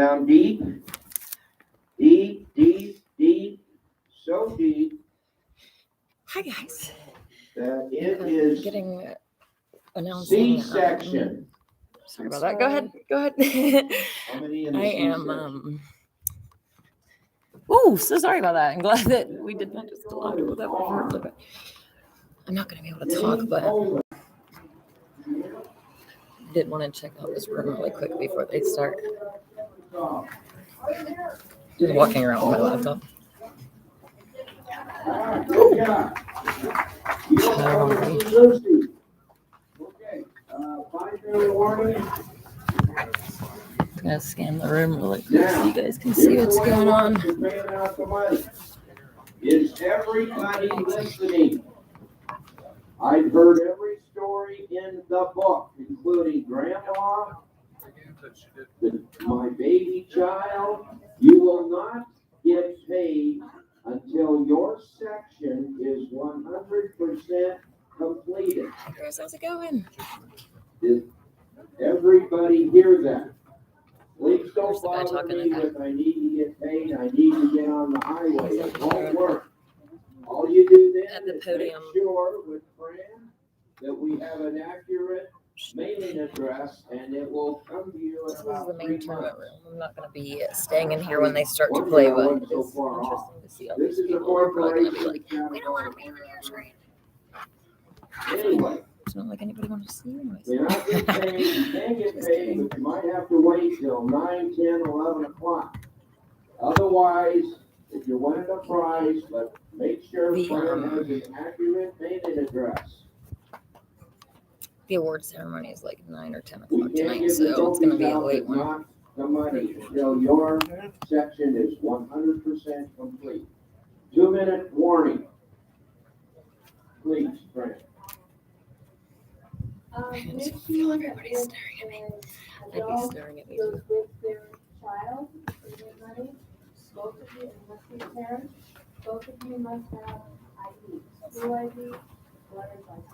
down deep, deep, deep, deep, so deep Hi guys. that it is Getting announcing. C-section. Sorry about that. Go ahead. How many in the I C-section? am. Oh, so sorry about that. I'm glad that we did not just allow it without for a little bit. I'm not going to be able to talk, but I did want to check out this room really quick before they start. Just walking around with my laptop. I'm going to scan the room really quick so you guys can see what's going on. Is everybody listening? I've heard every story in the book, including Grandma, my baby child. You will not get paid until your section is 100% completed. Hey Chris, how's it going? Did everybody hear that? Please don't There's the guy bother talking, me okay. with I need to get paid, I need to get on the highway. It won't work. All you do then At the is podium. make sure with Fran that we have an accurate mailing address and it will come to you in This is about the 3 main tournament months. room. I'm not going to be staying in here when they start to play, but it's interesting to see all these people who are probably going to be like, we don't want to be on your screen. Anyway, It's not like anybody wants to see you anyways. you're not getting paid, you can get paid, but you might have to wait till 9, 10, 11 o'clock. Otherwise, if you wanted a prize, but make sure Fran has an accurate mailing address. The award ceremony is like 9 or 10 We o'clock can't tonight, give the so it's going to be a trophies out late with one. not the money until your section is 100% complete. 2-minute warning. Please, Fran. I just feel everybody's staring at me. I'd be staring at me too. With their child, or their money, both of you, and must be parents, both of you must have ID, school ID, driver's license.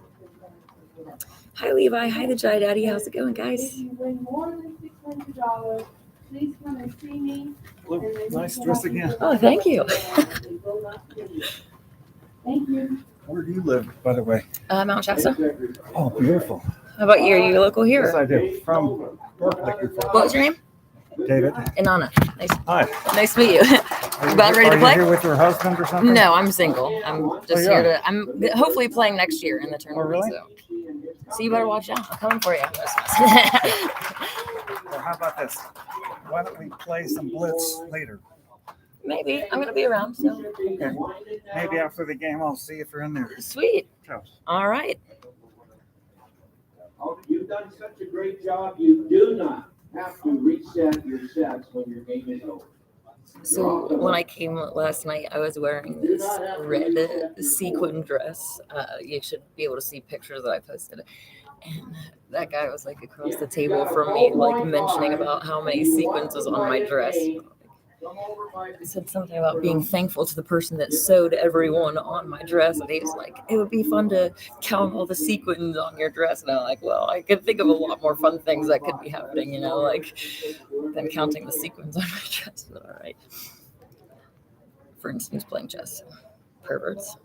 Hi Levi, hi the Jai Daddy, how's it going guys? If you win more than $600, please come and see me. Look, nice dress again. Oh, thank you. Thank you. Where do you live, by the way? Mount Shasta. Oh, beautiful. How about you? Are you local here? Yes, I do. From Berkeley. What was your name? David. Inanna. Nice. Hi. Nice to meet you. Are About ready to play? Are you here with your husband or something? No, I'm single. I'm just you here are? to. I'm hopefully playing next year in the tournament. really? So you better watch out. I'm coming for you. Well, how about this? Why don't we play some Blitz later? Maybe I'm gonna be around. So Okay. Maybe after the game, I'll see if you're in there. sweet. Ciao. All right. Oh, you've done such a great job, you do not have to reset your sets when your game is over. So when I came last night, I was wearing this red sequin dress. You should be able to see pictures that I posted. And that guy was like across the table from me, like mentioning about how many sequins was on my dress. I said something about being thankful to the person that sewed everyone on my dress. And he was like, it would be fun to count all the sequins on your dress. And I'm like, well, I could think of a lot more fun things that could be happening, you know, like than counting the sequins on my dress. But all right. For instance, playing chess. Perverts.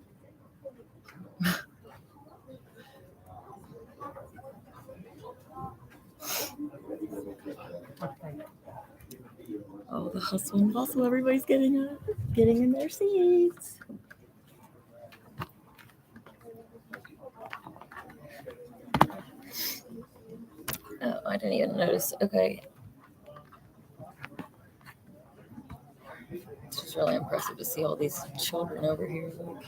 Oh, the hustle and bustle. Everybody's getting in their seats. Oh, I didn't even notice. Okay. It's just really impressive to see all these children over here. Like,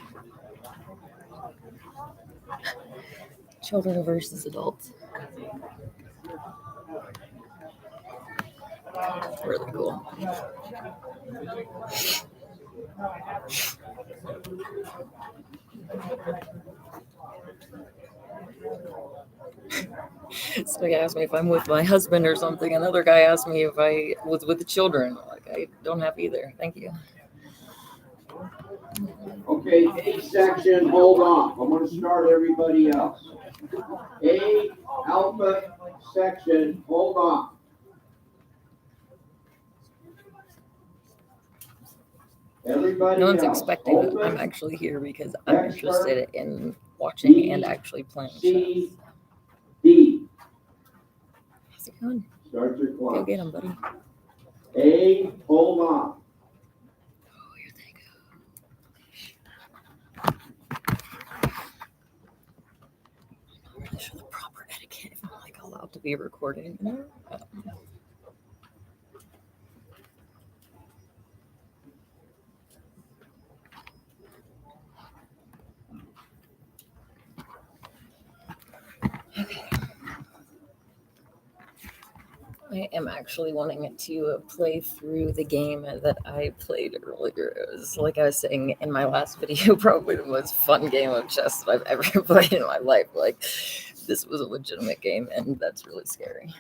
children versus adults. Really cool. This guy asked me if I'm with my husband or something. Another guy asked me if I was with the children. Like, I don't have either. Thank you. Okay, A section, hold on. I'm going to start everybody else. A alpha section, hold on. Everybody No one's else, expecting that I'm open, actually here because I'm expert, interested in watching B, and actually playing C, chess. D. How's it going? Start your Go clock. get him, buddy. A, hold on. Oh, here they go. I'm not really sure the proper etiquette if I'm like allowed to be recording in there. I am actually wanting to play through the game that I played earlier. It was, like I was saying in my last video, probably the most fun game of chess that I've ever played in my life. Like, this was a legitimate game, and that's really scary.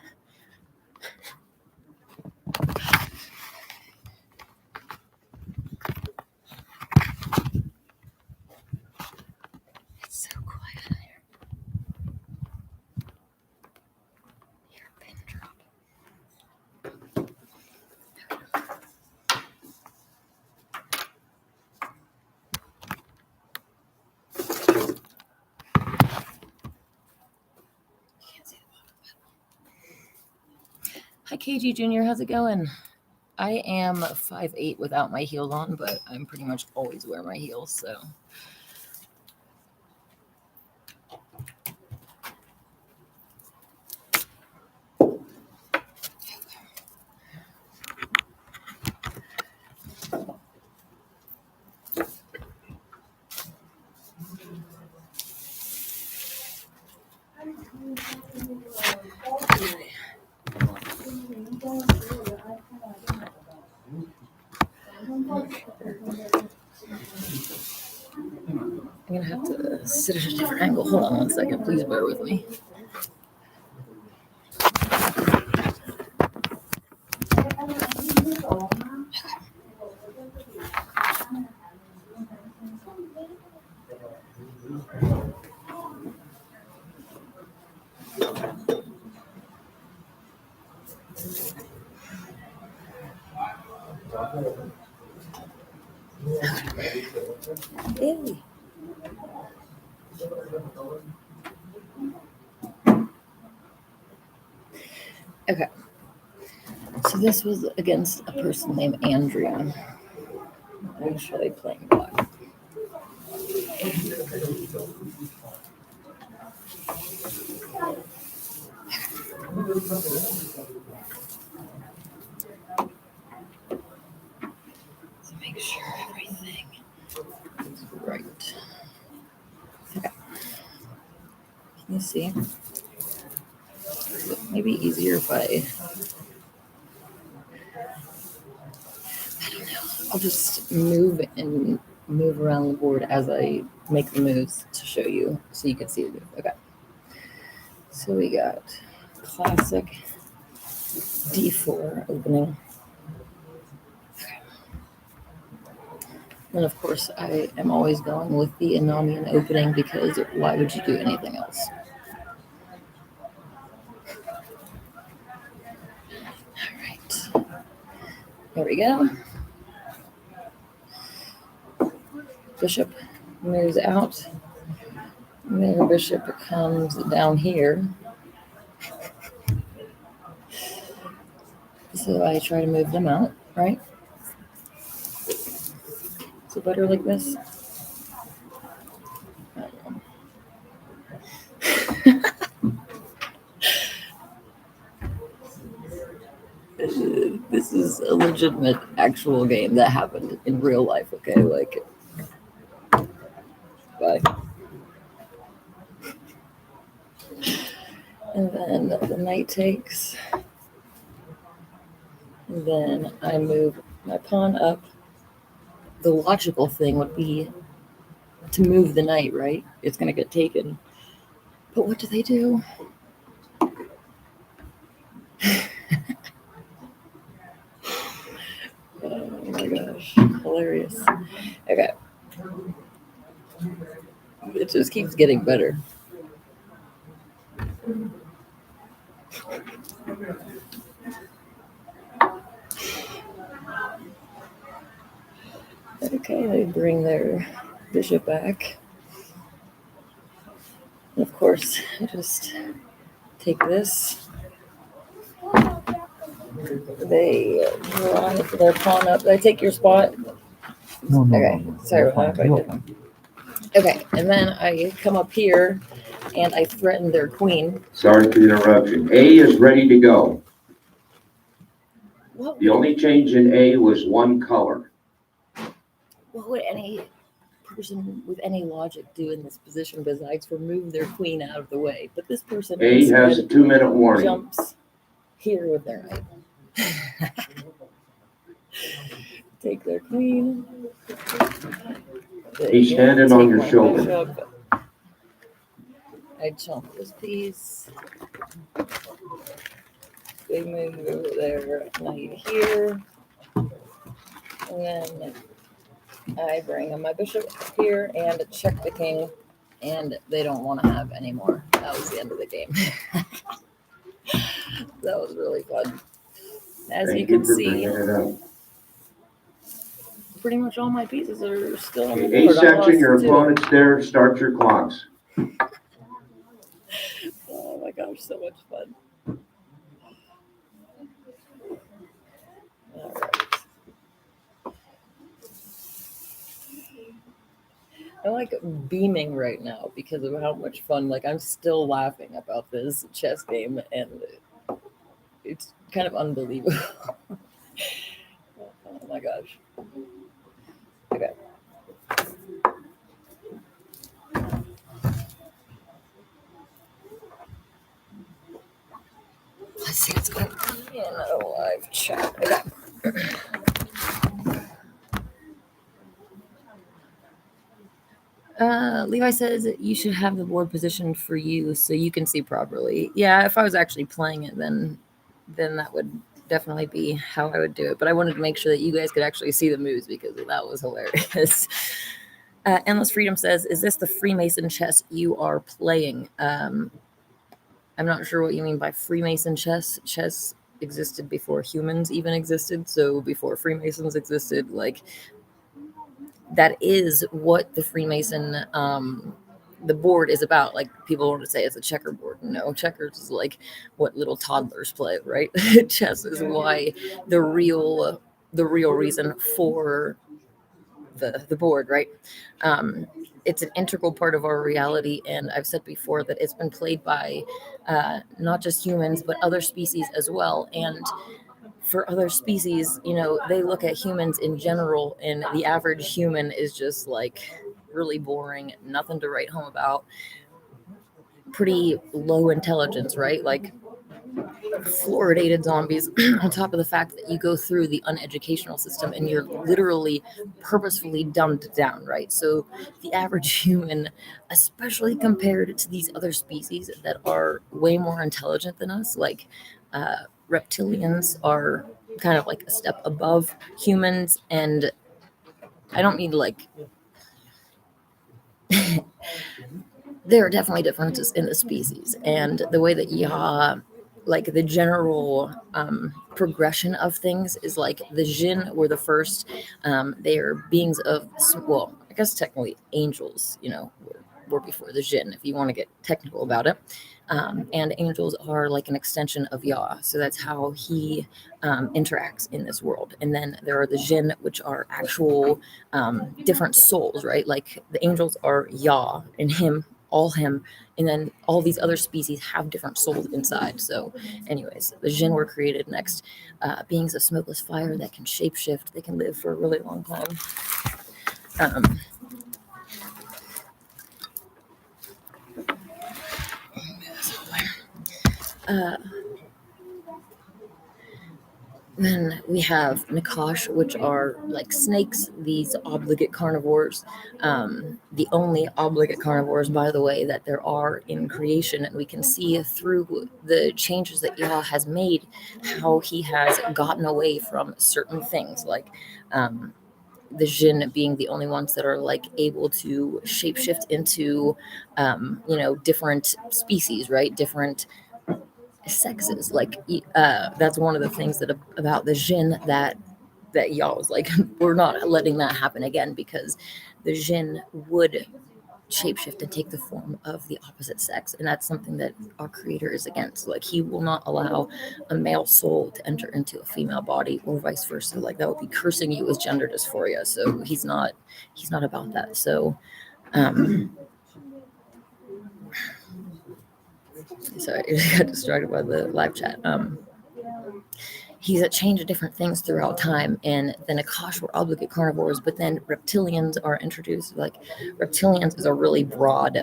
It's so quiet in here. Hear a pin drop. Can't see the bottom. Hi, KG Jr. How's it going? I am 5'8" without my heels on, but I'm pretty much always wear my heels, so. I'm gonna have to sit at a different angle. Hold on one second. Please bear with me. Yay. Okay. So this was against a person named Andrea. Actually playing black. So make sure everything is right. Okay. Can you see? It may be easier if I don't know. I'll just move and move around the board as I make the moves to show you so you can see the move. Okay. So we got classic D4 opening. And of course, I am always going with the Anamian opening because why would you do anything else? All right. There we go. Bishop moves out. And then bishop comes down here. So I try to move them out, right? Is it better like this? I don't know. This is a legitimate actual game that happened in real life, okay? Like, bye. And then the knight takes. And then I move my pawn up. The logical thing would be to move the knight, right? It's going to get taken. But what do they do? Oh my gosh. Hilarious. Okay. It just keeps getting better. Okay, they bring their bishop back. And of course, I just take this. They drive their pawn up. Did I take your spot? No, no, Okay, no, no. sorry You're about fine. that. You're If I fine. did. Okay, and then I come up here and I threaten their queen. Sorry for the interruption. A is ready to go. What The would, only change in A was one color. what would any person with any logic do in this position besides remove their queen out of the way? But this person A has a instead 2-minute warning. jumps here with their knight. Take their queen. They He's standing take on your my shoulder. bishop. I jump this piece. They move their knight here. And then I bring my bishop here and check the king. And they don't want to have any more. That was the end of the game. That was really fun. As you Thank can you for see, bringing it up. pretty much all my pieces are still on the Okay, A board. I section, lost your 2. opponent's there. Start your clocks. Oh my gosh, so much fun. All right. I'm like beaming right now because of how much fun. Like, I'm still laughing about this chess game, and it's kind of unbelievable. Oh my gosh. Okay. Let's see what's going on in a live chat. Okay. Levi says you should have the board positioned for you so you can see properly. Yeah, if I was actually playing it, then that would definitely be how I would do it. But I wanted to make sure that you guys could actually see the moves because that was hilarious. Endless Freedom says, "Is this the Freemason chess you are playing?" I'm not sure what you mean by Freemason chess. Chess existed before humans even existed, so before Freemasons existed, like. That is what the Freemason the board is about. Like, people want to say it's a checkerboard. No, checkers is like what little toddlers play, right? Chess is why the real reason for the board, right? It's an integral part of our reality, and I've said before that it's been played by not just humans but other species as well. And for other species, they look at humans in general, and the average human is just like really boring, nothing to write home about, pretty low intelligence, right? Like fluoridated zombies, on top of the fact that you go through the uneducational system and you're literally purposefully dumbed down, right? So the average human, especially compared to these other species that are way more intelligent than us, like reptilians are kind of like a step above humans. And I don't mean like there are definitely differences in the species and the way that like the general progression of things is like the Jinn were the first. They are beings of, well, I guess technically angels, were before the Jinn, if you want to get technical about it. And angels are like an extension of Yah. So that's how he interacts in this world. And then there are the Jinn, which are actual different souls, right? Like the angels are Yah and him, all him. And then all these other species have different souls inside. So anyways, the Jinn were created next. Beings of smokeless fire that can shapeshift. They can live for a really long time. Then we have Nakash, which are like snakes, these obligate carnivores. The only obligate carnivores, by the way, that there are in creation. And we can see through the changes that Yah has made how he has gotten away from certain things, like the Jinn being the only ones that are like able to shapeshift into, different species, right? Different sexes. Like that's one of the things that about the Jinn that that y'all was like, we're not letting that happen again, because the Jinn would shapeshift and take the form of the opposite sex, and that's something that our creator is against. Like, he will not allow a male soul to enter into a female body, or vice versa. Like, that would be cursing you with gender dysphoria. So he's not about that. So sorry, I got distracted by the live chat. He's a change of different things throughout time, and then Akash were obligate carnivores, but then reptilians are introduced. Like, reptilians is a really broad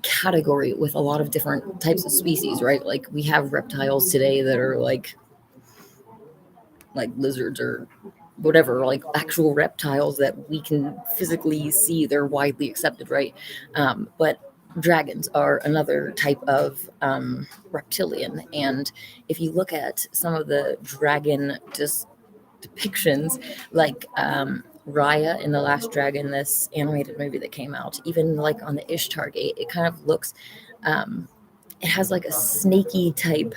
category with a lot of different types of species, right? Like, we have reptiles today that are like lizards or whatever, like actual reptiles that we can physically see. They're widely accepted, right? But dragons are another type of reptilian, and if you look at some of the dragon depictions, like Raya in The Last Dragon, this animated movie that came out, even like on the Ishtar Gate, it kind of looks, it has like a snaky type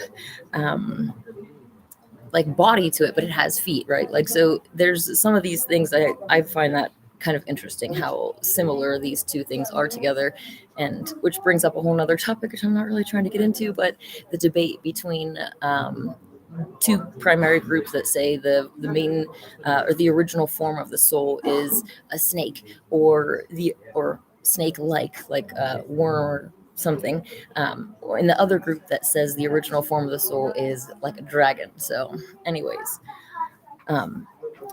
like body to it, but it has feet, right? Like, so there's some of these things I find that kind of interesting, how similar these two things are together, and which brings up a whole nother topic, which I'm not really trying to get into, but the debate between two primary groups that say the main or the original form of the soul is a snake, or snake like a worm or something, or in the other group that says the original form of the soul is like a dragon. So anyways,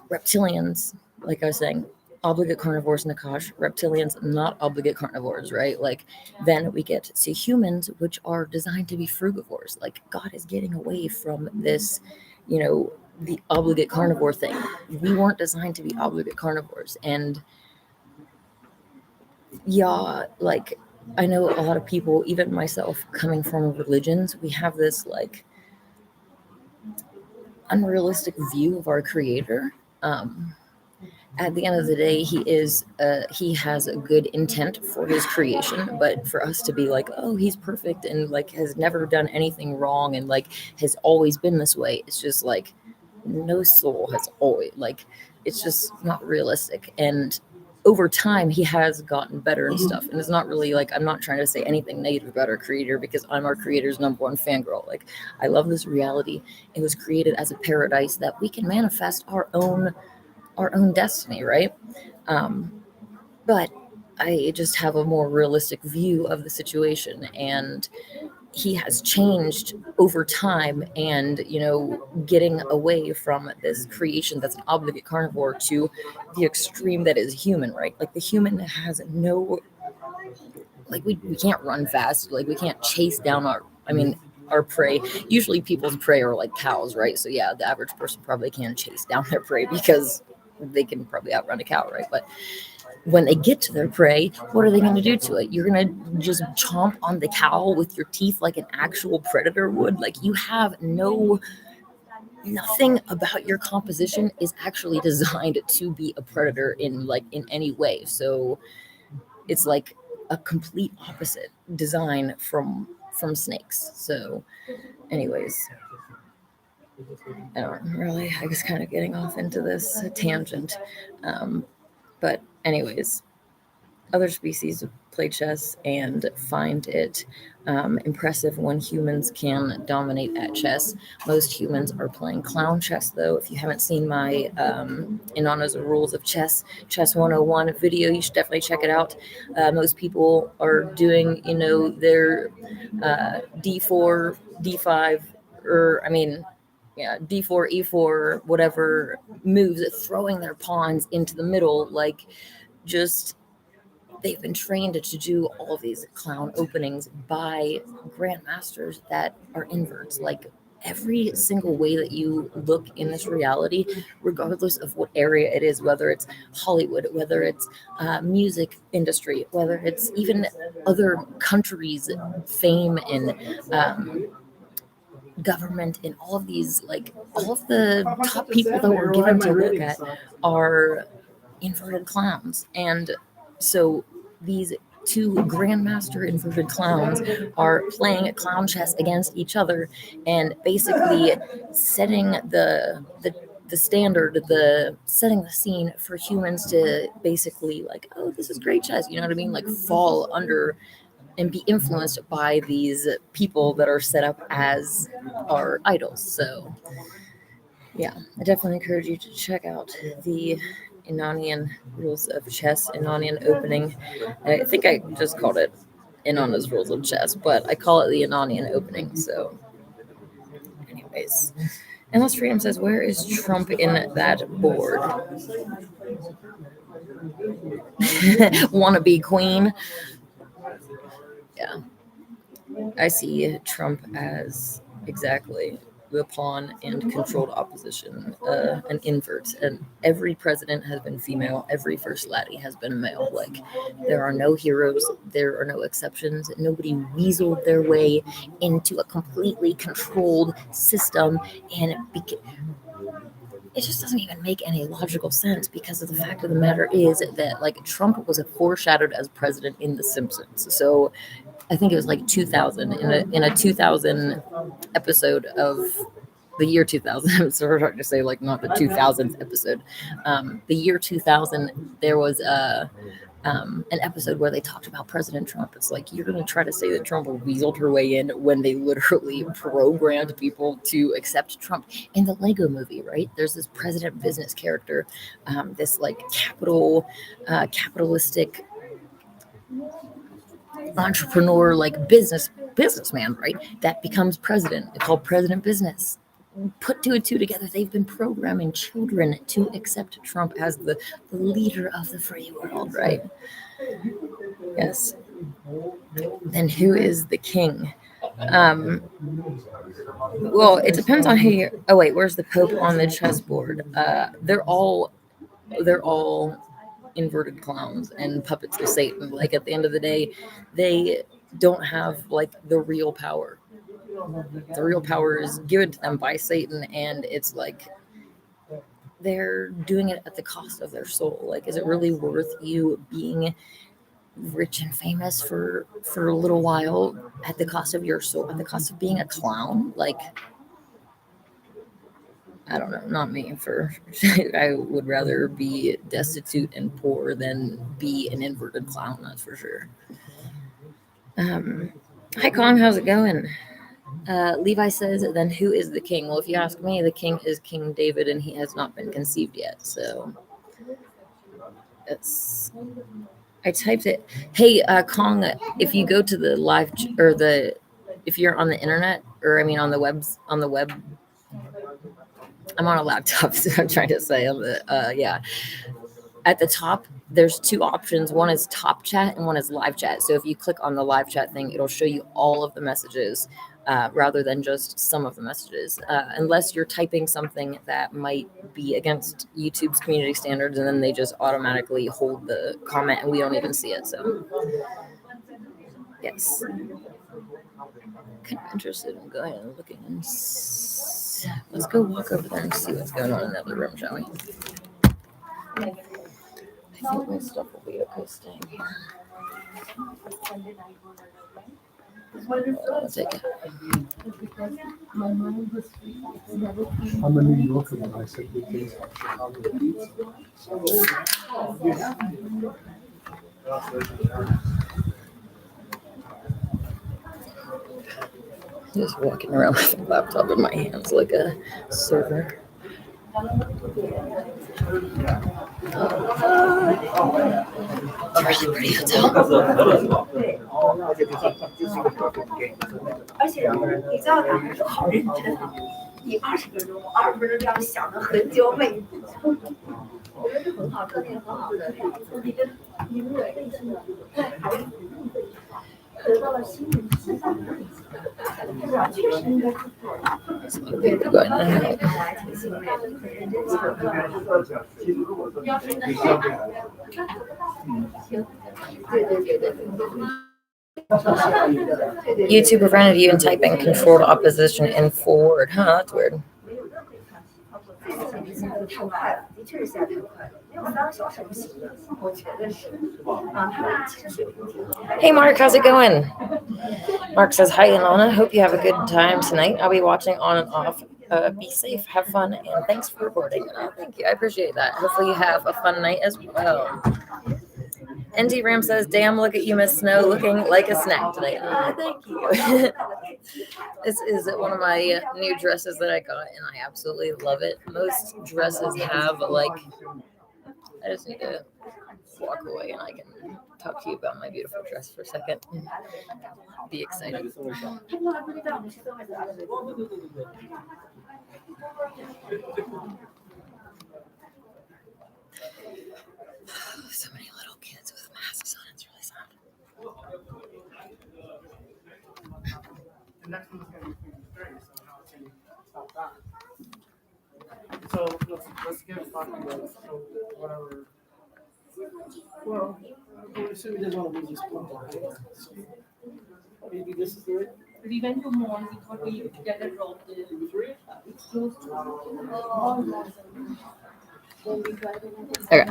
reptilians, like I was saying, obligate carnivores, Nakash. Reptilians, not obligate carnivores, right? Like, then we get to humans, which are designed to be frugivores. Like, God is getting away from this, the obligate carnivore thing. We weren't designed to be obligate carnivores. And yeah, like, I know a lot of people, even myself, coming from religions, we have this like unrealistic view of our creator. At the end of the day, he has a good intent for his creation, but for us to be like, oh, he's perfect and like has never done anything wrong and like has always been this way, it's just like, no soul has always, like, it's just not realistic. And over time he has gotten better and stuff, and it's not really like, I'm not trying to say anything negative about our creator, because I'm our creator's number one fangirl. Like, I love this reality. It was created as a paradise that we can manifest our own destiny, right? But I just have a more realistic view of the situation, and he has changed over time, and getting away from this creation that's an obligate carnivore to the extreme that is human, right? Like, the human has no, like, we can't run fast, like we can't chase down our prey. Usually people's prey are like cows, right? So yeah, the average person probably can chase down their prey because they can probably outrun a cow, right? But when they get to their prey, what are they going to do to it? You're going to just chomp on the cow with your teeth like an actual predator would? Like, you have nothing about your composition is actually designed to be a predator in any way. So it's like a complete opposite design from snakes. So anyways, I was kind of getting off into this tangent. But anyways, other species play chess and find it impressive when humans can dominate at chess. Most humans are playing clown chess, though. If you haven't seen my Inanna's Rules of Chess 101 video, you should definitely check it out. Most people are doing, their d4, d5, d4, e4, whatever moves, throwing their pawns into the middle, like, just, they've been trained to do all of these clown openings by grandmasters that are inverts. Like, every single way that you look in this reality, regardless of what area it is, whether it's Hollywood, whether it's music industry, whether it's even other countries' fame and government, and all of these, like, all of the top people that we're given to look at are inverted clowns. And so these two grandmaster inverted clowns are playing clown chess against each other and basically setting the standard, setting the scene for humans to basically like, oh, this is great chess, you know what I mean? Like fall under and be influenced by these people that are set up as our idols. So yeah, I definitely encourage you to check out the Inanian Rules of Chess, Inanian Opening. I think I just called it Inanna's Rules of Chess, but I call it the Inanian Opening. So, anyways, Endless Freedom says, where is Trump in that board? Wanna be queen? Yeah. I see Trump as exactly the pawn and controlled opposition, an invert. And every president has been female. Every first lady has been male. Like, there are no heroes. There are no exceptions. Nobody weaseled their way into a completely controlled system. And it just doesn't even make any logical sense, because of the fact of the matter is that, like, Trump was foreshadowed as president in The Simpsons. So I think it was like 2000 in a 2000 episode of the year 2000. It's sort of hard to say, like, not the 2000th episode. The year 2000, there was an episode where they talked about President Trump. It's like, you're going to try to say that Trump weaseled her way in when they literally programmed people to accept Trump. In the Lego movie, right? There's this president business character, this like capitalistic entrepreneur, like businessman, right? That becomes president. It's called President Business. Put two and two together, they've been programming children to accept Trump as the leader of the free world, right? Yes. Then who is the king? Well, it depends on who you're. Oh wait, where's the Pope on the chessboard? They're all inverted clowns and puppets of Satan. Like, at the end of the day, they don't have like the real power. The real power is given to them by Satan, and it's like they're doing it at the cost of their soul. Like, is it really worth you being rich and famous for a little while at the cost of your soul, at the cost of being a clown? Like, I don't know, not me. I would rather be destitute and poor than be an inverted clown, that's for sure. Hi Kong, how's it going? Levi says, then who is the king? Well, if you ask me, the king is King David, and he has not been conceived yet. So I typed it. Hey, Kong, if you go to the live if you're on the internet, or I mean on the web, I'm on a laptop, so I'm trying to say on the yeah. At the top, there's two options. One is top chat and one is live chat. So if you click on the live chat thing, it'll show you all of the messages rather than just some of the messages, unless you're typing something that might be against YouTube's community standards, and then they just automatically hold the comment and we don't even see it. So yes, kind of interested in going and looking, and let's go walk over there and see what's going on in the other room, shall we? I think my stuff will be okay staying here. I'll take it. I'm a New Yorker, and I said we can Just walking around with a laptop in my hands like a server. Really pretty hotel. 而且你知道他还是好认真啊！你20分钟这样想了很久，我觉得这很好，这点很好的。你跟对，还是得到了心灵释放的意思。是啊，确实应该是做的。对，这个我还挺欣慰的，很认真想的。对。 YouTube prevented you in typing controlled opposition in forward. Huh, that's weird. 下的太快了，的确是下的太快了，没有3个小时不行的，我觉得是。他其实是有问题的。Hey, Mark, how's it going? Mark says, hi, Ilana. Hope you have a good time tonight. I'll be watching on and off. Be safe, have fun, and thanks for reporting. Oh, thank you. I appreciate that. Hopefully you have a fun night as well. ND Ram says, damn, look at you, Miss Snow, looking like a snack tonight. Oh, thank you. This is one of my new dresses that I got, and I absolutely love it. Most dresses have, like, I just need to walk away and I can talk to you about my beautiful dress for a second. Be excited. So many little kids with masks on. It's really sad. The next one's going to be 3, so how can you stop that? So let's get fucking with whatever. Well, I'm assuming he doesn't want to be just pulled down. Maybe this is it. We went to mall, we thought we get a drop there. It's close to all malls. Then we tried it. Okay.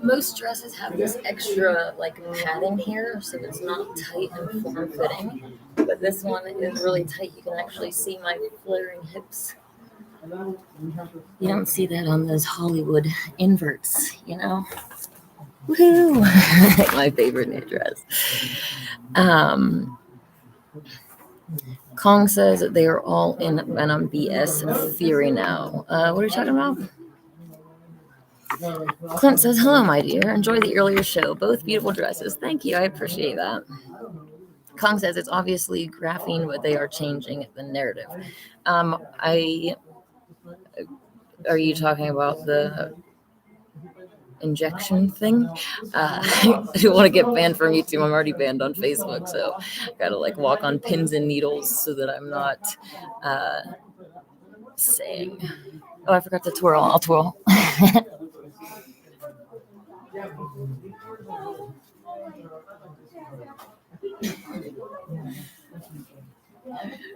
Most dresses have this extra like padding here, so it's not tight and form-fitting. But this one is really tight. You can actually see my flaring hips. You don't see that on those Hollywood inverts, you know? Woohoo! My favorite new dress. Kong says that they are all in Venom BS theory now. What are you talking about? Clint says, hello, my dear. Enjoy the earlier show. Both beautiful dresses. Thank you. I appreciate that. Kong says it's obviously graphene, but they are changing the narrative. Are you talking about the injection thing? I don't want to get banned from YouTube. I'm already banned on Facebook, so I gotta like walk on pins and needles so that I'm not saying. Oh, I forgot to twirl. I'll twirl.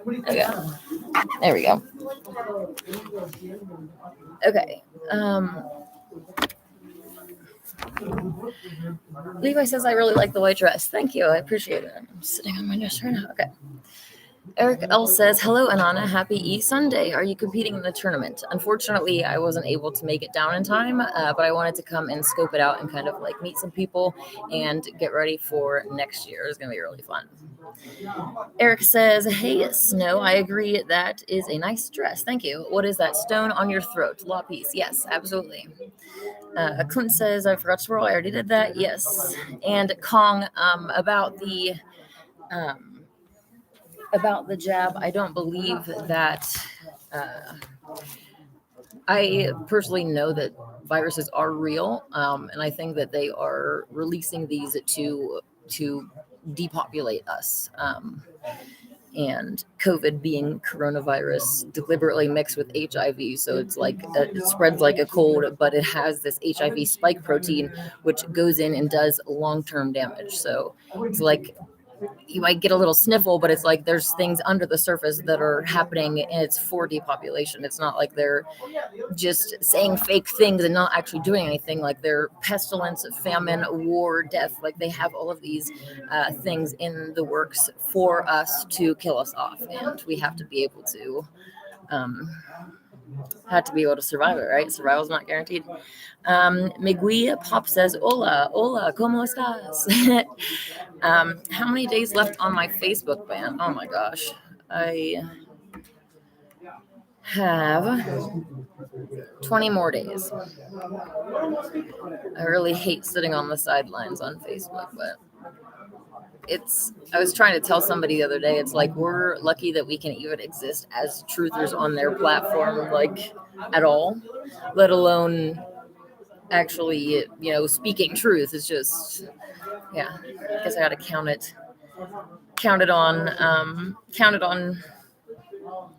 Okay. There we go. Okay. Levi says, I really like the white dress. Thank you. I appreciate it. I'm sitting on my dress right now. Okay. Eric L says, hello, Anana. Happy E-Sunday. Are you competing in the tournament? Unfortunately, I wasn't able to make it down in time, but I wanted to come and scope it out and kind of like meet some people and get ready for next year. It's going to be really fun. Eric says, hey, Snow, I agree. That is a nice dress. Thank you. What is that stone on your throat? Law piece. Yes, absolutely. Clint says, I forgot to roll. I already did that. Yes. And Kong, about the jab, I don't believe that. I personally know that viruses are real, and I think that they are releasing these to depopulate us. And COVID being coronavirus deliberately mixed with HIV. So it's like, it spreads like a cold, but it has this HIV spike protein, which goes in and does long-term damage. So it's like, you might get a little sniffle, but it's like there's things under the surface that are happening, and it's for depopulation. It's not like they're just saying fake things and not actually doing anything. Like they're pestilence, famine, war, death. Like they have all of these things in the works for us to kill us off, and we have to be able to survive it, right? Survival's not guaranteed. Migui Pop says, hola, ¿cómo estás? How many days left on my Facebook ban? Oh my gosh. I have 20 more days. I really hate sitting on the sidelines on Facebook, but I was trying to tell somebody the other day, it's like we're lucky that we can even exist as truthers on their platform, like at all, let alone actually, speaking truth. Is just, yeah, I guess I got to count it on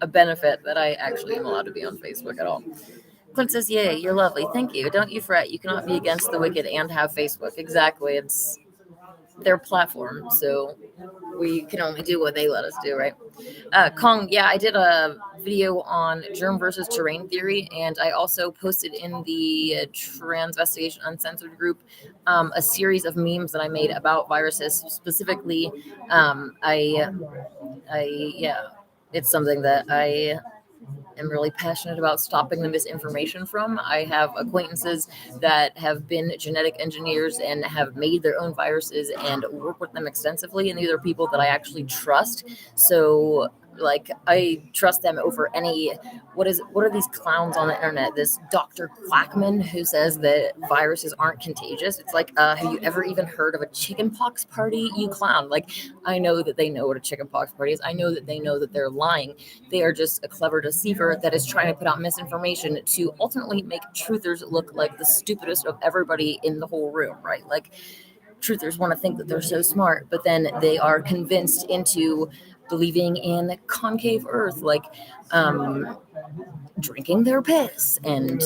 a benefit that I actually am allowed to be on Facebook at all. Clint says, yay, you're lovely. Thank you. Don't you fret. You cannot be against the wicked and have Facebook. Exactly. their platform, so we can only do what they let us do, right? Kong, yeah, I did a video on germ versus terrain theory, and I also posted in the Transvestigation Uncensored group a series of memes that I made about viruses. Specifically, yeah, it's something that I am really passionate about stopping the misinformation from. I have acquaintances that have been genetic engineers and have made their own viruses and work with them extensively, and these are people that I actually trust. So like I trust them over any what are these clowns on the internet, this Dr. Quackman who says that viruses aren't contagious. It's like, have you ever even heard of a chickenpox party, you clown? Like, I know that they know what a chickenpox party is. I know that they know that they're lying. They are just a clever deceiver that is trying to put out misinformation to ultimately make truthers look like the stupidest of everybody in the whole room, right? Like, truthers want to think that they're so smart, but then they are convinced into believing in concave earth, like drinking their piss and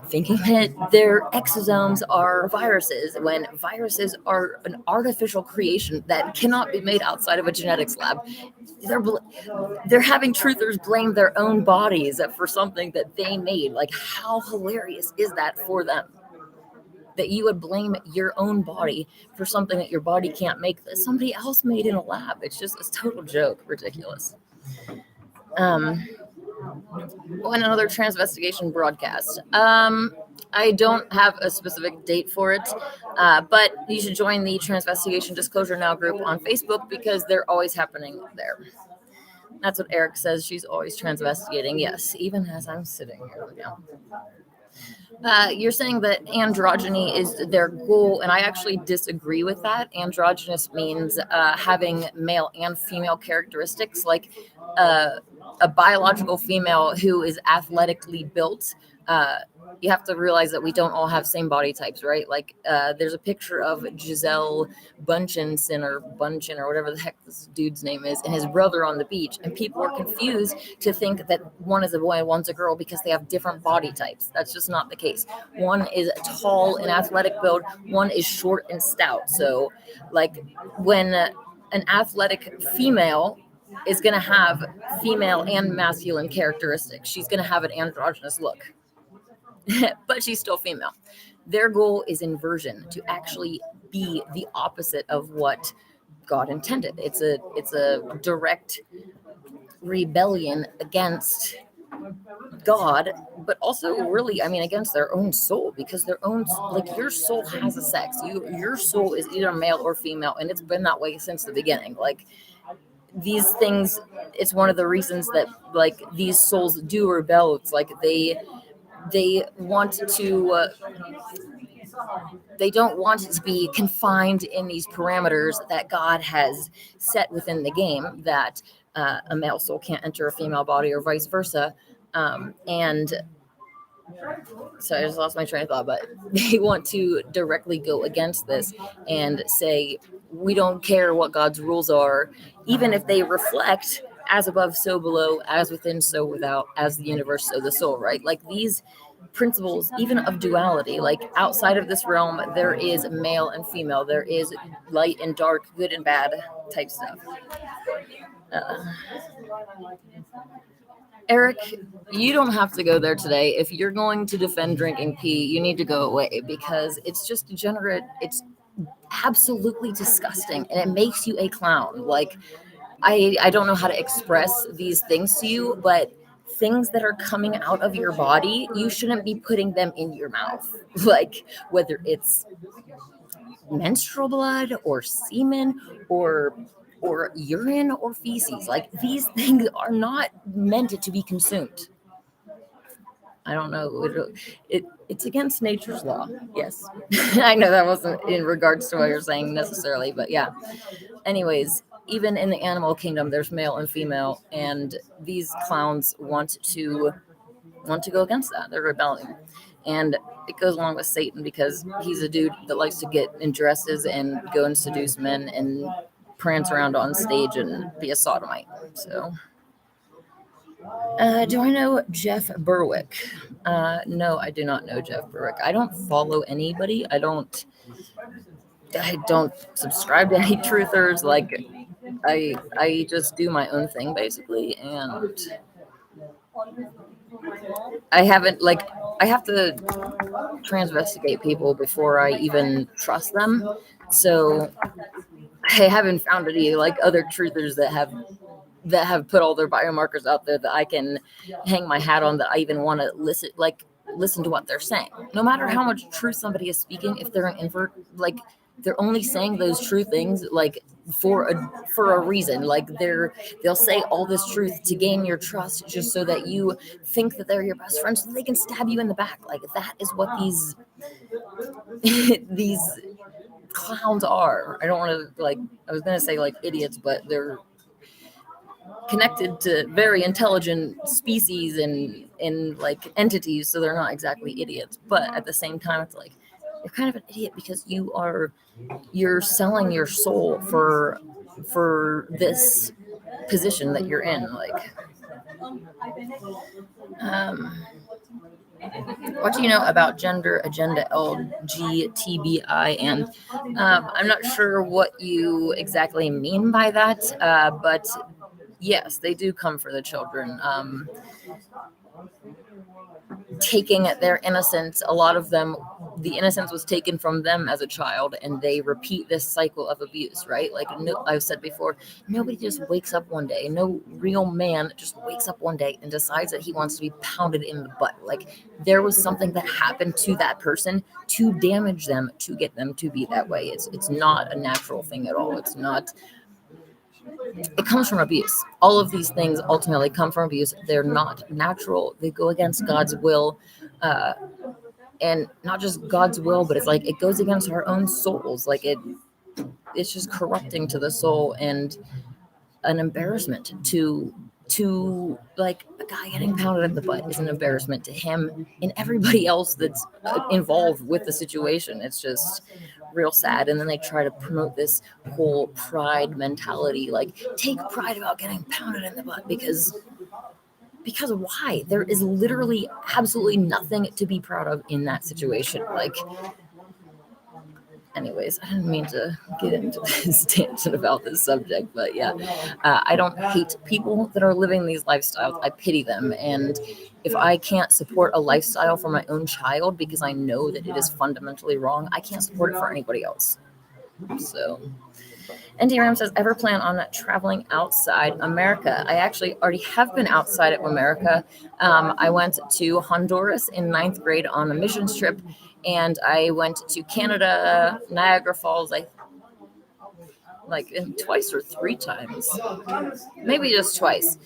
thinking that their exosomes are viruses, when viruses are an artificial creation that cannot be made outside of a genetics lab. They're having truthers blame their own bodies for something that they made. Like, how hilarious is that for them? That you would blame your own body for something that your body can't make, that somebody else made in a lab. It's just a total joke, ridiculous. And another transvestigation broadcast. I don't have a specific date for it, but you should join the Transvestigation Disclosure Now group on Facebook because they're always happening there. That's what Eric says. She's always transvestigating. Yes, even as I'm sitting here now. You're saying that androgyny is their goal, and I actually disagree with that. Androgynous means having male and female characteristics, like a biological female who is athletically built. You have to realize that we don't all have same body types, right? Like, there's a picture of Giselle Bundchen or whatever the heck this dude's name is, and his brother on the beach, and people are confused to think that one is a boy and one's a girl because they have different body types. That's just not the case. One is tall and athletic build, one is short and stout. So, like, when an athletic female is going to have female and masculine characteristics, she's going to have an androgynous look. But she's still female. Their goal is inversion, to actually be the opposite of what God intended. It's a direct rebellion against God, but also really, I mean, against their own soul, because their own, like, your soul has a sex. Your soul is either male or female, and it's been that way since the beginning. Like, these things, it's one of the reasons that, like, these souls do rebel. It's like they want to they don't want it to be confined in these parameters that God has set within the game, that a male soul can't enter a female body or vice versa. And so I just lost my train of thought, but they want to directly go against this and say, we don't care what God's rules are, even if they reflect as above, so below, as within, so without, as the universe, so the soul, right? Like, these principles, even of duality, like, outside of this realm, there is male and female, there is light and dark, good and bad type stuff. Eric, you don't have to go there today. If you're going to defend drinking pee, you need to go away, because it's just degenerate. It's absolutely disgusting, and it makes you a clown. Like, I don't know how to express these things to you, but things that are coming out of your body, you shouldn't be putting them in your mouth. Like, whether it's menstrual blood or semen or urine or feces, like, these things are not meant to be consumed. I don't know. It's against nature's law. Yes. I know that wasn't in regards to what you're saying necessarily, but yeah. Anyways, even in the animal kingdom, there's male and female, and these clowns want to go against that. They're rebelling. And it goes along with Satan, because he's a dude that likes to get in dresses and go and seduce men and prance around on stage and be a sodomite. So, do I know Jeff Berwick? No, I do not know Jeff Berwick. I don't follow anybody. I don't I don't subscribe to any truthers. Like, I just do my own thing basically, and I haven't like I have to transvestigate people before I even trust them. So I haven't found any like other truthers that have put all their biomarkers out there that I can hang my hat on, that I even want to listen to what they're saying. No matter how much truth somebody is speaking, if they're an invert, like they're only saying those true things like for a reason. Like they'll say all this truth to gain your trust, just so that you think that they're your best friend, so they can stab you in the back. Like that is what these these clowns are. I don't want to I was gonna say like idiots, but they're connected to very intelligent species and like entities, so they're not exactly idiots. But at the same time, it's like you're kind of an idiot because you're selling your soul for this position that you're in. Like, what do you know about gender agenda LGTBI? And I'm not sure what you exactly mean by that, but yes, they do come for the children. Taking their innocence, a lot of them, the innocence was taken from them as a child, and they repeat this cycle of abuse, right? Like, no, I've said before, nobody just wakes up one day, no real man just wakes up one day and decides that he wants to be pounded in the butt. Like, there was something that happened to that person to damage them, to get them to be that way. It's not a natural thing at all. It's not. It comes from abuse. All of these things ultimately come from abuse. They're not natural. They go against God's will. And not just God's will, but it's like it goes against our own souls. Like it's just corrupting to the soul, and an embarrassment to like a guy getting pounded in the butt is an embarrassment to him and everybody else that's involved with the situation. It's just real sad. And then they try to promote this whole pride mentality, like take pride about getting pounded in the butt, because why? There is literally absolutely nothing to be proud of in that situation. Like, anyways, I didn't mean to get into this tangent about this subject, but yeah, I don't hate people that are living these lifestyles. I pity them. And if I can't support a lifestyle for my own child because I know that it is fundamentally wrong, I can't support it for anybody else. So, ND Ram says, ever plan on traveling outside America? I actually already have been outside of America. I went to Honduras in 9th grade on a missions trip, and I went to Canada, Niagara Falls, twice or 3 times, maybe just twice.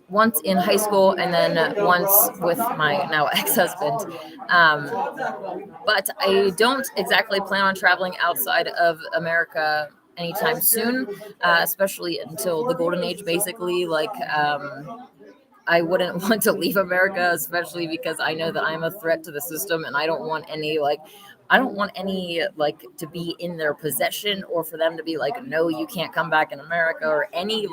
Once in high school, and then once with my now ex-husband. But I don't exactly plan on traveling outside of America anytime soon, especially until the golden age, basically. Like, I wouldn't want to leave America, especially because I know that I'm a threat to the system, and I don't want any to be in their possession, or for them to be like, no, you can't come back in America, or any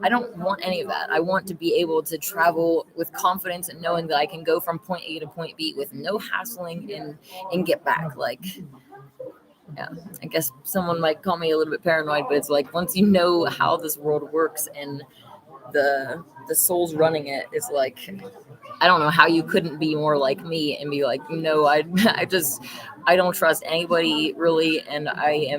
I don't want any of that. I want to be able to travel with confidence and knowing that I can go from point A to point B with no hassling and get back. Like, yeah, I guess someone might call me a little bit paranoid, but it's like, once you know how this world works and the souls running it, it's like, I don't know how you couldn't be more like me and be like, no, I don't trust anybody really, and I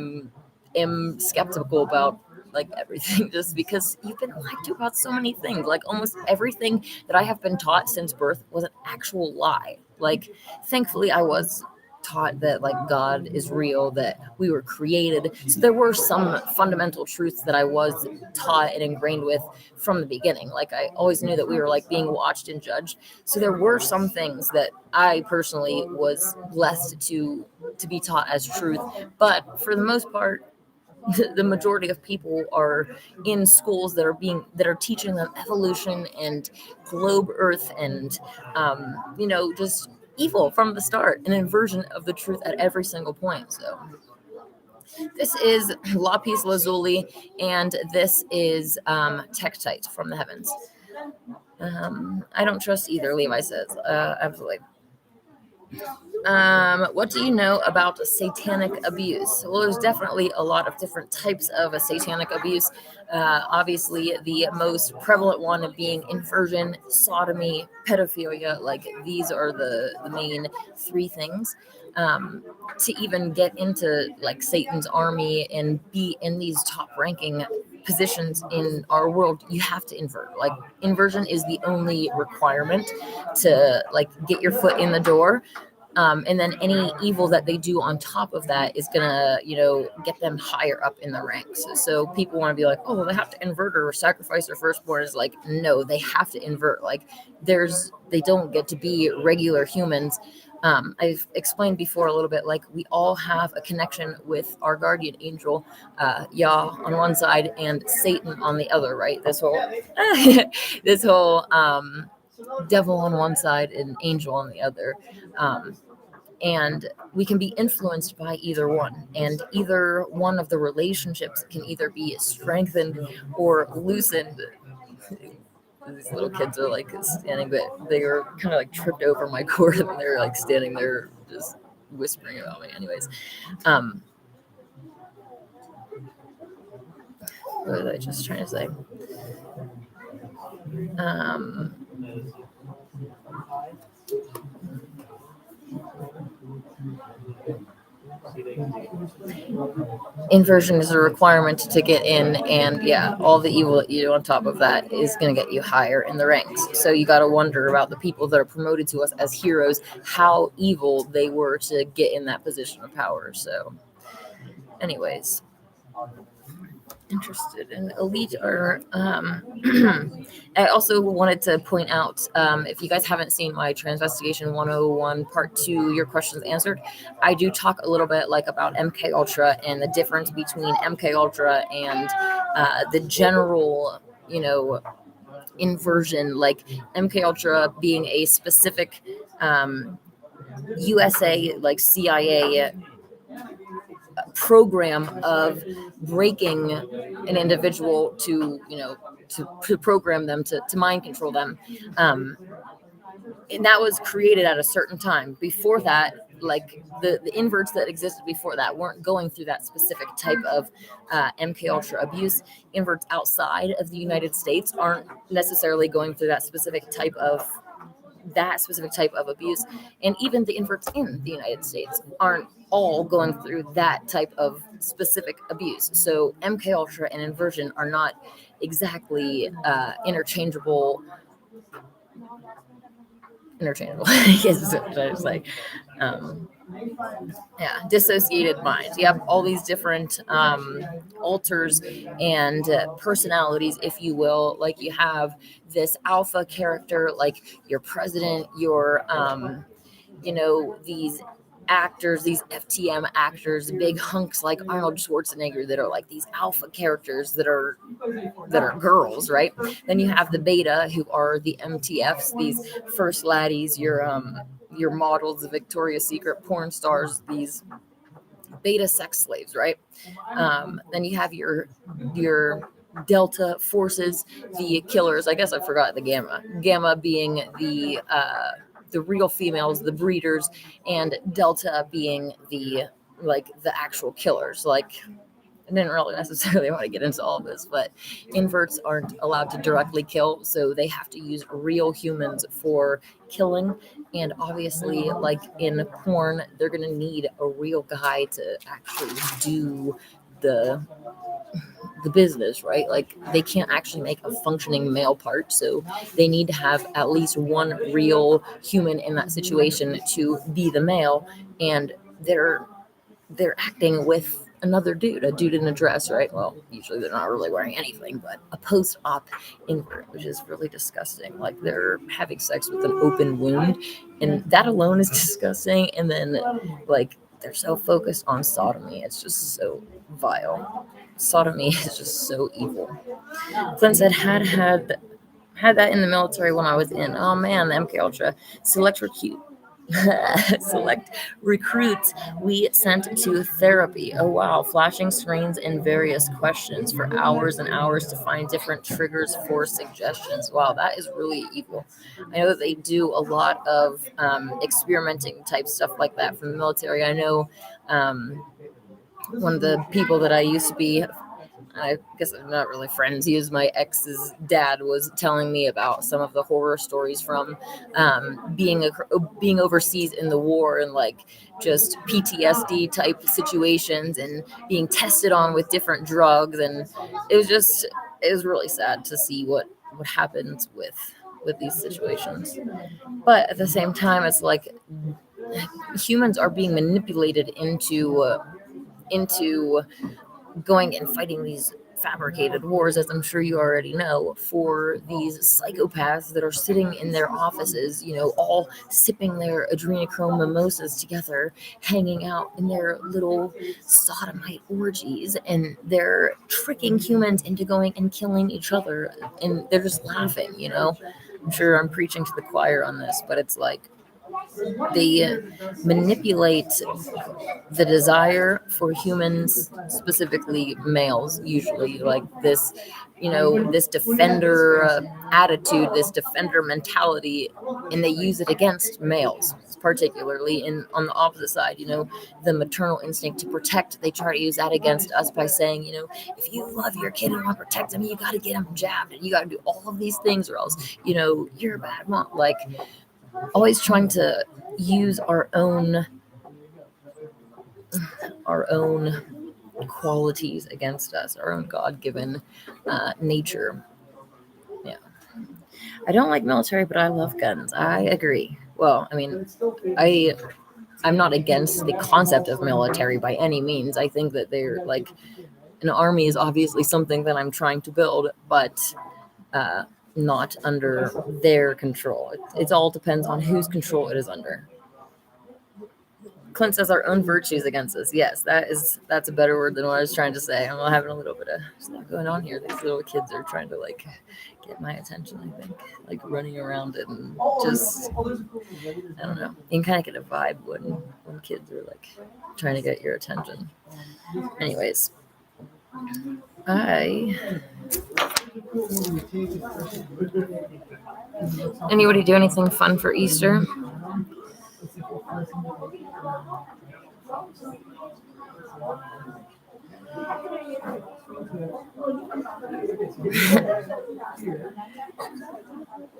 am skeptical about like everything, just because you've been lied to about so many things. Like, almost everything that I have been taught since birth was an actual lie. Like, thankfully I was taught that like God is real, that we were created. So there were some fundamental truths that I was taught and ingrained with from the beginning. Like, I always knew that we were like being watched and judged. So there were some things that I personally was blessed to be taught as truth. But for the most part, the majority of people are in schools that are teaching them evolution and globe Earth and just evil from the start, an inversion of the truth at every single point. So this is Lapis Lazuli, and this is Tektite from the heavens. I don't trust either, Levi says. Absolutely. What do you know about satanic abuse? Well, there's definitely a lot of different types of a satanic abuse. Obviously, the most prevalent one being inversion, sodomy, pedophilia. Like these are the main three things. To even get into like Satan's army and be in these top ranking positions in our world, you have to invert. Like inversion is the only requirement to like get your foot in the door. And then any evil that they do on top of that is gonna, get them higher up in the ranks. So people want to be like, oh, they have to invert or sacrifice their firstborn. Is like, no, they have to invert. Like, they don't get to be regular humans. I've explained before a little bit, like we all have a connection with our guardian angel, Yah on one side and Satan on the other, right? This whole devil on one side and angel on the other. And we can be influenced by either one, and either one of the relationships can either be strengthened or loosened. These little kids are like standing, but they were kind of like tripped over my cord and they're like standing there just whispering about me. Anyways, what was I just trying to say? Inversion is a requirement to get in, and yeah, all the evil that you do on top of that is going to get you higher in the ranks. So you got to wonder about the people that are promoted to us as heroes, how evil they were to get in that position of power. So anyways, interested in elite or I also wanted to point out, if you guys haven't seen my Transvestigation 101 part 2, your questions answered, I do talk a little bit like about MK Ultra and the difference between MK Ultra and the general, inversion, like MK Ultra being a specific USA, like CIA program of breaking an individual to program them to mind control them, and that was created at a certain time. Before that, like the inverts that existed before that weren't going through that specific type of MK Ultra abuse. Inverts outside of the United States aren't necessarily going through that specific type of abuse, and even the inverts in the United States aren't all going through that type of specific abuse. So MK Ultra and inversion are not exactly interchangeable. Yes, it's like dissociated minds. You have all these different alters and personalities, if you will. Like you have this alpha character, like your president, your these actors, these FTM actors, big hunks like Arnold Schwarzenegger that are like these alpha characters that are girls, right? Then you have the beta, who are the MTFs, these first laddies, your models, the Victoria's Secret porn stars, these beta sex slaves, right? Then you have your Delta forces, the killers. I guess I forgot the Gamma. Gamma being the real females, the breeders, and Delta being the actual killers. Like, I didn't really necessarily want to get into all of this, but inverts aren't allowed to directly kill, so they have to use real humans for killing. And obviously, like in porn, they're going to need a real guy to actually do the business, right? Like they can't actually make a functioning male part, so they need to have at least one real human in that situation to be the male, and they're acting with another dude, a dude in a dress, right? Well, usually they're not really wearing anything, but a post-op invert, which is really disgusting. Like they're having sex with an open wound, and that alone is disgusting. And then like they're so focused on sodomy, it's just so vile. Sodomy is just so evil. Clint said had that in the military when I was in. Oh man, the MK Ultra. Select recruit Select recruits we sent to therapy. Oh wow, flashing screens and various questions for hours and hours to find different triggers for suggestions. Wow, that is really evil. I know that they do a lot of experimenting type stuff like that from the military. I know one of the people that I used to be, I guess I'm not really friends. He was my ex's dad, was telling me about some of the horror stories from being overseas in the war, and like just PTSD type situations and being tested on with different drugs. And it was really sad to see what happens with these situations. But at the same time, it's like humans are being manipulated into going and fighting these fabricated wars, as I'm sure you already know, for these psychopaths that are sitting in their offices, all sipping their adrenochrome mimosas together, hanging out in their little sodomite orgies, and they're tricking humans into going and killing each other, and they're just laughing. I'm sure I'm preaching to the choir on this, but it's like they manipulate the desire for humans, specifically males, usually, like this, this defender attitude, this defender mentality, and they use it against males, particularly. And on the opposite side, the maternal instinct to protect, they try to use that against us by saying, if you love your kid and want to protect them, you got to get them jabbed, and you got to do all of these things, or else, you're a bad mom. Like, always trying to use our own qualities against us, our own God-given nature. Yeah. I don't like military, but I love guns. I agree. Well, I mean, I'm not against the concept of military by any means. I think that they're like, an army is obviously something that I'm trying to build, but not under their control. It all depends on whose control it is under. Clint says our own virtues against us. Yes, that's a better word than what I was trying to say. I'm having a little bit of stuff going on here. These little kids are trying to like get my attention, I think, like running around and just, I don't know. You can kind of get a vibe when kids are like trying to get your attention. Anyways, anybody do anything fun for Easter?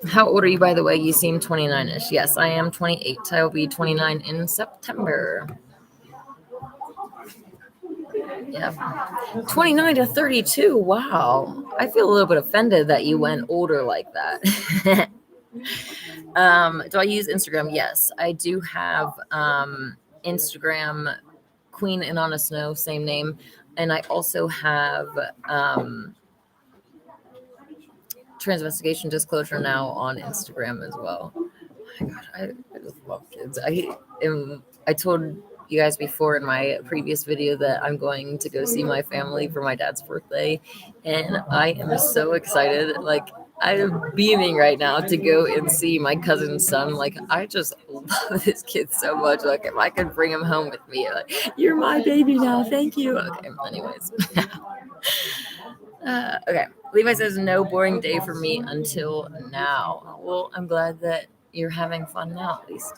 How old are you, by the way? You seem 29-ish. Yes, I am 28. I will be 29 in September. Yeah. 29 to 32. Wow. I feel a little bit offended that you went older like that. Do I use Instagram? Yes, I do have Instagram, Queen and on a Snow, same name. And I also have Transvestigation Disclosure Now on Instagram as well. Oh my God, I just love kids. I told you guys before in my previous video that I'm going to go see my family for my dad's birthday, and I am so excited. Like, I'm beaming right now to go and see my cousin's son. Like, I just love this kid so much. Like, if I could bring him home with me, like, you're my baby now. Thank you. Okay, anyways. Okay. Levi says no boring day for me until now. Well, I'm glad that you're having fun now, at least.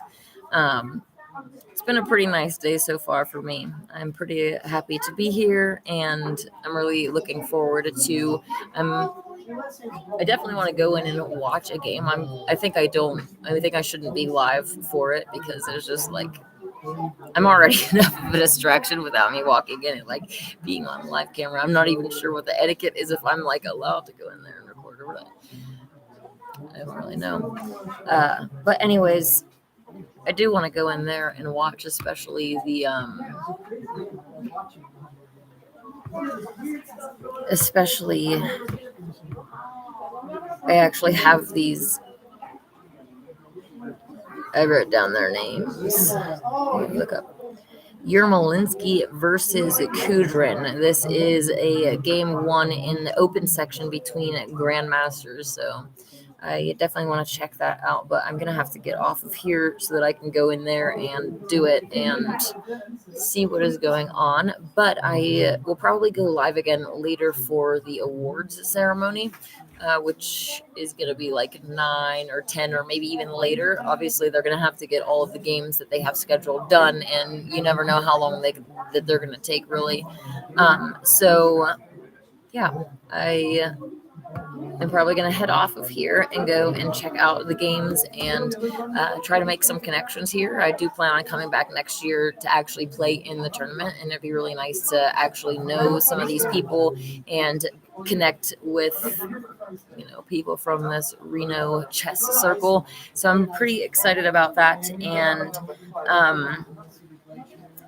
It's been a pretty nice day so far for me. I'm pretty happy to be here, and I'm really looking forward to. I definitely want to go in and watch a game. I think I shouldn't be live for it, because there's just like, I'm already enough of a distraction without me walking in and like being on live camera. I'm not even sure what the etiquette is, if I'm like allowed to go in there and record or what. I don't really know. But anyways, I do want to go in there and watch, especially I actually have these. I wrote down their names. Look up. Yermolinsky versus Kudrin. This is a game 1 in the open section between grandmasters. So I definitely want to check that out, but I'm gonna have to get off of here so that I can go in there and do it and see what is going on. But I will probably go live again later for the awards ceremony, which is gonna be like 9 or 10 or maybe even later. Obviously, they're gonna have to get all of the games that they have scheduled done, and you never know how long that they're gonna take, really. So yeah, I I'm probably going to head off of here and go and check out the games and try to make some connections here. I do plan on coming back next year to actually play in the tournament, and it'd be really nice to actually know some of these people and connect with people from this Reno chess circle. So I'm pretty excited about that, and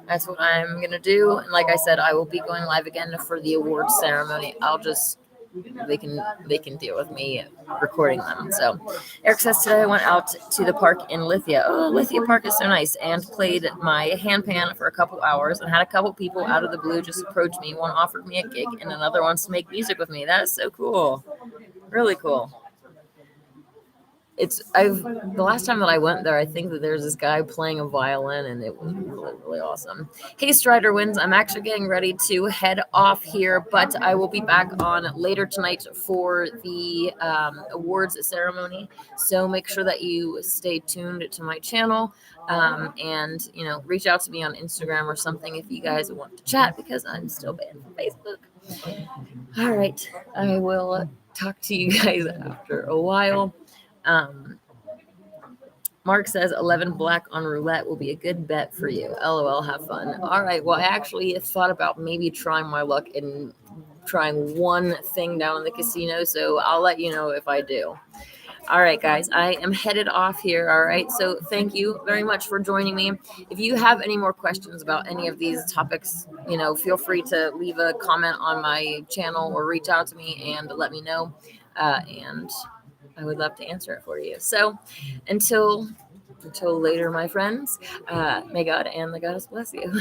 that's what I'm gonna do. And like I said, I will be going live again for the awards ceremony. They can deal with me recording them. So Eric says today I went out to the park in Lithia. Oh, Lithia Park is so nice, and played my handpan for a couple hours and had a couple people out of the blue just approach me. One offered me a gig and another wants to make music with me. That is so cool. Really cool. The last time that I went there, I think that there's this guy playing a violin, and it was really, really awesome. Hey, Strider Wins, I'm actually getting ready to head off here, but I will be back on later tonight for the awards ceremony. So make sure that you stay tuned to my channel, and reach out to me on Instagram or something if you guys want to chat, because I'm still banned from Facebook. All right, I will talk to you guys after a while. Mark says 11 black on roulette will be a good bet for you. LOL, have fun. All right, well, I actually thought about maybe trying my luck and trying one thing down in the casino, so I'll let you know if I do. All right, guys, I am headed off here. All right, so thank you very much for joining me. If you have any more questions about any of these topics, feel free to leave a comment on my channel or reach out to me and let me know. And I would love to answer it for you. So until later, my friends, may God and the goddess bless you.